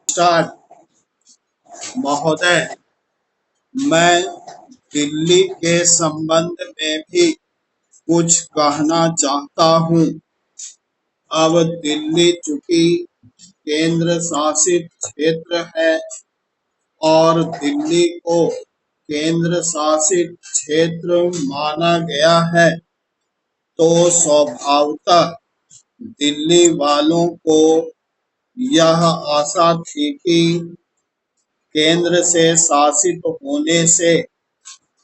Start. महोदय, मैं दिल्ली के संबंध में भी कुछ कहना चाहता हूँ। अब दिल्ली चूंकि केंद्र शासित क्षेत्र है और दिल्ली को केंद्र शासित क्षेत्र माना गया है, तो स्वभावतः दिल्ली वालों को यह आशा थी कि केंद्र से शासित होने से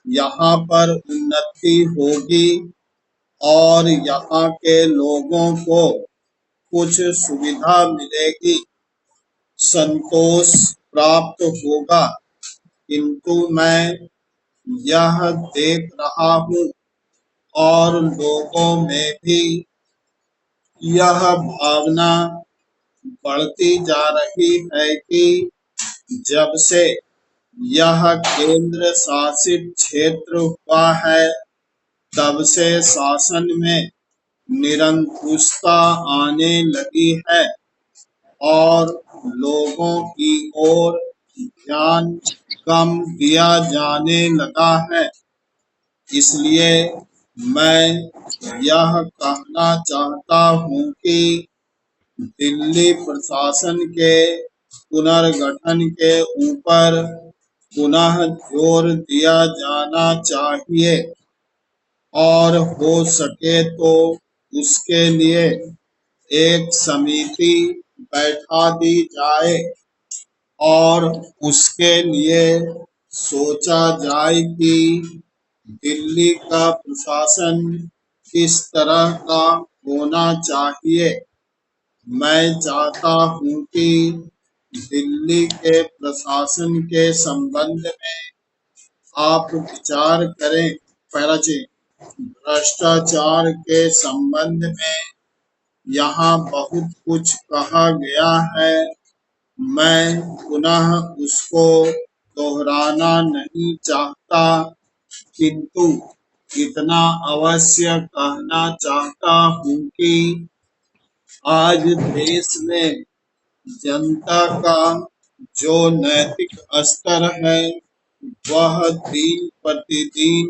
यहाँ पर उन्नति होगी और यहाँ के लोगों को कुछ सुविधा मिलेगी, संतोष प्राप्त होगा। किंतु मैं यह देख रहा हूँ और लोगों में भी यह भावना बढ़ती जा रही है कि जब से यह केंद्र शासित क्षेत्र हुआ है, तब से शासन में निरंकुशता आने लगी है और लोगों की ओर ध्यान कम दिया जाने लगा है। इसलिए मैं यह कहना चाहता हूँ कि दिल्ली प्रशासन के पुनर्गठन के ऊपर पुनः जोर दिया जाना चाहिए और हो सके तो उसके लिए एक समिति बैठा दी जाए और उसके लिए सोचा जाए कि दिल्ली का प्रशासन किस तरह का होना चाहिए। मैं चाहता हूँ कि दिल्ली के प्रशासन के संबंध में आप विचार करें। पहला चीज, भ्रष्टाचार के संबंध में यहाँ बहुत कुछ कहा गया है, मैं पुनः उसको दोहराना नहीं चाहता, किंतु इतना अवश्य कहना चाहता हूँ कि आज देश में जनता का जो नैतिक स्तर है वह दिन प्रतिदिन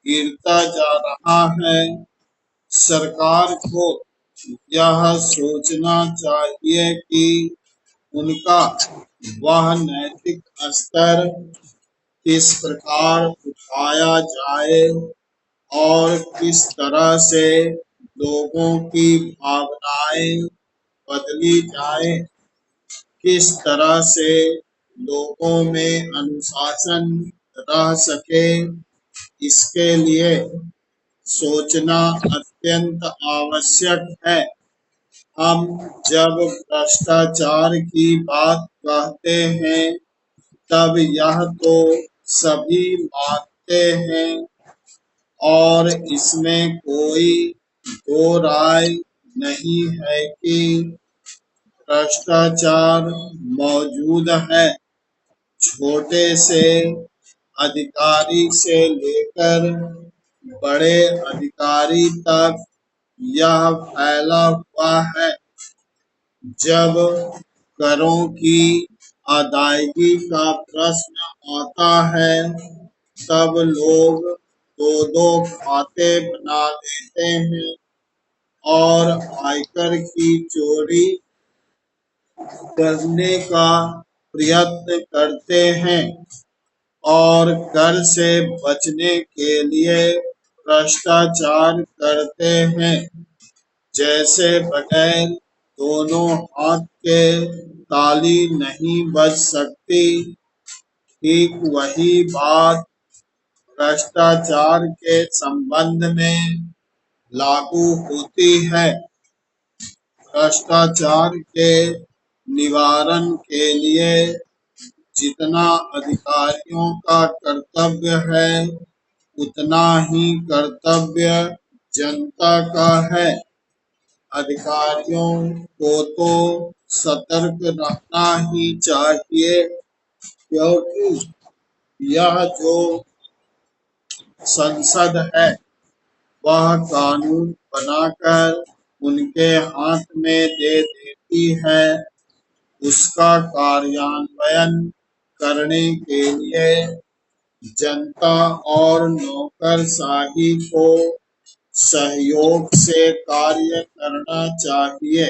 गिरता जा रहा है। सरकार को यह सोचना चाहिए कि उनका वह नैतिक स्तर किस प्रकार उठाया जाए और किस तरह से लोगों की भावनाएं बदली जाए, किस तरह से लोगों में अनुशासन रह सके, इसके लिए सोचना अत्यंत आवश्यक है। हम जब भ्रष्टाचार की बात कहते हैं तब यह तो सभी मानते हैं और इसमें कोई दो राय नहीं है कि भ्रष्टाचार मौजूद है। छोटे से अधिकारी से लेकर बड़े अधिकारी तक यह फैला हुआ है। जब करों की अदायगी का प्रश्न आता है तब लोग दो दो खाते बना लेते हैं और आयकर की चोरी करने का प्रयत्न करते हैं और कर से बचने के लिए भ्रष्टाचार करते हैं। जैसे बगैर दोनों हाथ के ताली नहीं बज सकती, ठीक वही बात भ्रष्टाचार के संबंध में लागू होती है। भ्रष्टाचार के निवारण के लिए जितना अधिकारियों का कर्तव्य है, उतना ही कर्तव्य जनता का है। अधिकारियों को तो सतर्क रहना ही चाहिए, क्योंकि यह जो संसद है वह कानून बनाकर उनके हाथ में दे देती है उसका कार्यान्वयन करने के लिए जनता और नौकरशाही को सहयोग से कार्य करना चाहिए।